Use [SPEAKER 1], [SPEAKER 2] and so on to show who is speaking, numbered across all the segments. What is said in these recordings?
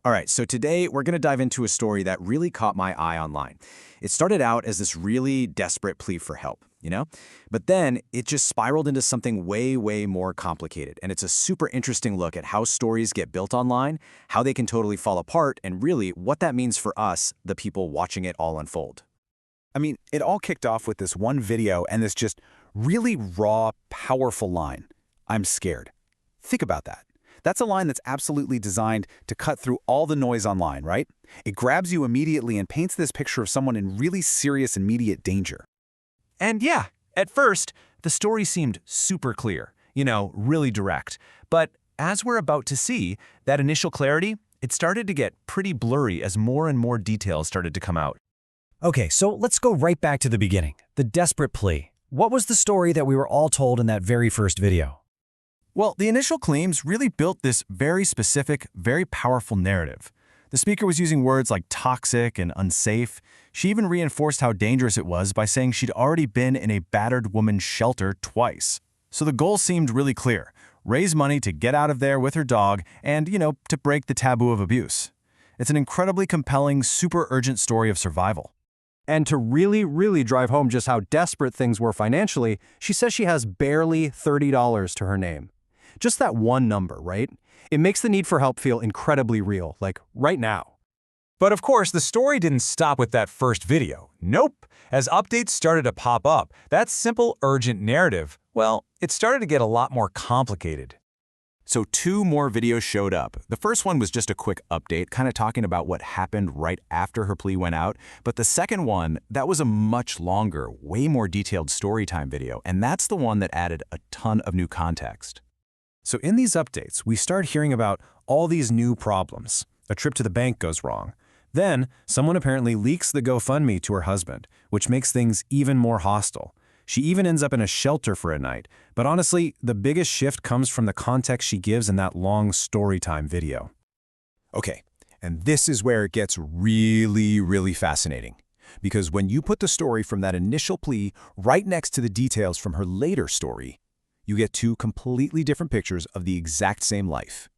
[SPEAKER 1] All right, so today we're going to dive into a story that really caught my eye online. It started out as this really desperate plea for help, But then it just spiraled into something way, way more complicated. And it's a super interesting look at how stories get built online, how they can totally fall apart, and really what that means for us, the people watching it all unfold.
[SPEAKER 2] I mean, it all kicked off with this one video and this just really raw, powerful line. I'm scared. Think about that. That's a line that's absolutely designed to cut through all the noise online, right? It grabs you immediately and paints this picture of someone in really serious, immediate danger.
[SPEAKER 3] And yeah, at first, the story seemed super clear, really direct. But as we're about to see, that initial clarity, it started to get pretty blurry as more and more details started to come out.
[SPEAKER 4] Okay, so let's go right back to the beginning, the desperate plea. What was the story that we were all told in that very first video?
[SPEAKER 3] Well, the initial claims really built this very specific, very powerful narrative. The speaker was using words like toxic and unsafe. She even reinforced how dangerous it was by saying she'd already been in a battered woman's shelter twice. So the goal seemed really clear: raise money to get out of there with her dog and, to break the taboo of abuse. It's an incredibly compelling, super urgent story of survival.
[SPEAKER 5] And to really, really drive home just how desperate things were financially, she says she has barely $30 to her name. Just that one number, right? It makes the need for help feel incredibly real, like right now.
[SPEAKER 3] But of course, the story didn't stop with that first video. Nope. As updates started to pop up, that simple, urgent narrative, well, it started to get a lot more complicated.
[SPEAKER 1] So 2 more videos showed up. The first one was just a quick update, kind of talking about what happened right after her plea went out. But the second one, that was a much longer, way more detailed story time video, and that's the one that added a ton of new context.
[SPEAKER 5] So in these updates, we start hearing about all these new problems. A trip to the bank goes wrong. Then, someone apparently leaks the GoFundMe to her husband, which makes things even more hostile. She even ends up in a shelter for a night. But honestly, the biggest shift comes from the context she gives in that long storytime video.
[SPEAKER 2] Okay, and this is where it gets really, really fascinating. Because when you put the story from that initial plea right next to the details from her later story, you get 2 completely different pictures of the exact same life.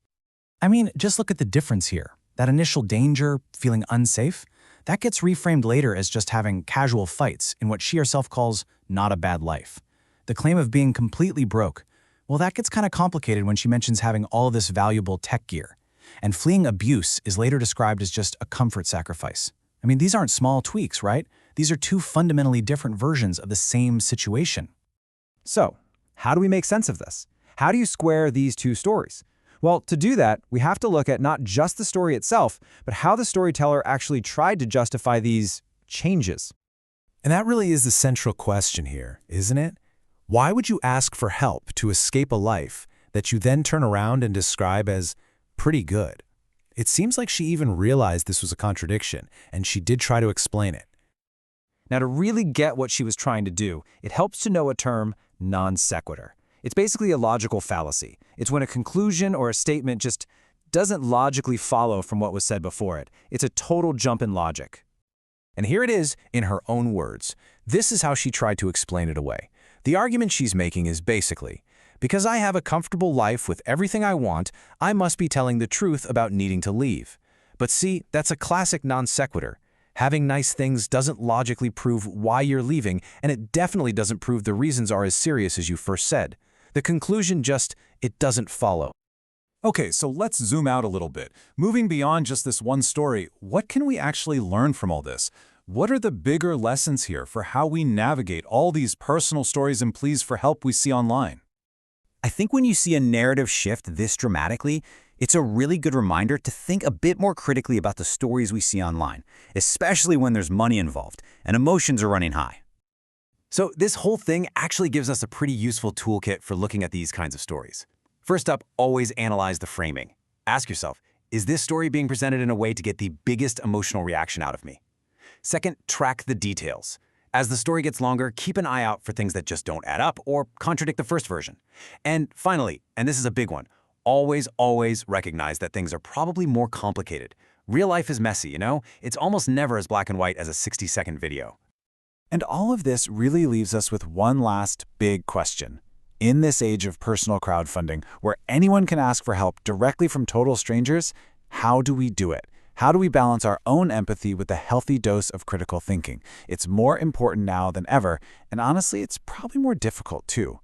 [SPEAKER 4] I mean, just look at the difference here. That initial danger, feeling unsafe, that gets reframed later as just having casual fights in what she herself calls not a bad life. The claim of being completely broke, well, that gets kind of complicated when she mentions having all of this valuable tech gear. And fleeing abuse is later described as just a comfort sacrifice. I mean, these aren't small tweaks, right? These are 2 fundamentally different versions of the same situation.
[SPEAKER 5] So, how do we make sense of this? How do you square these 2 stories? Well, to do that, we have to look at not just the story itself, but how the storyteller actually tried to justify these changes.
[SPEAKER 2] And that really is the central question here, isn't it? Why would you ask for help to escape a life that you then turn around and describe as pretty good? It seems like she even realized this was a contradiction, and she did try to explain it.
[SPEAKER 5] Now, to really get what she was trying to do, it helps to know a term, non sequitur. It's basically a logical fallacy. It's when a conclusion or a statement just doesn't logically follow from what was said before it. It's a total jump in logic.
[SPEAKER 1] And here it is in her own words. This is how she tried to explain it away. The argument she's making is basically, because I have a comfortable life with everything I want, I must be telling the truth about needing to leave. But see, that's a classic non sequitur. Having nice things doesn't logically prove why you're leaving, and it definitely doesn't prove the reasons are as serious as you first said. The conclusion just, it doesn't follow.
[SPEAKER 6] Okay, so let's zoom out a little bit. Moving beyond just this one story, what can we actually learn from all this? What are the bigger lessons here for how we navigate all these personal stories and pleas for help we see online?
[SPEAKER 7] I think when you see a narrative shift this dramatically, it's a really good reminder to think a bit more critically about the stories we see online, especially when there's money involved and emotions are running high.
[SPEAKER 1] So this whole thing actually gives us a pretty useful toolkit for looking at these kinds of stories. First up, always analyze the framing. Ask yourself, is this story being presented in a way to get the biggest emotional reaction out of me? Second, track the details. As the story gets longer, keep an eye out for things that just don't add up or contradict the first version. And finally, and this is a big one, always recognize that things are probably more complicated. Real life is messy, It's almost never as black and white as a 60-second video.
[SPEAKER 2] And all of this really leaves us with one last big question. In this age of personal crowdfunding, where anyone can ask for help directly from total strangers, How do we do it? How do we balance our own empathy with a healthy dose of critical thinking? It's more important now than ever, and honestly, it's probably more difficult too.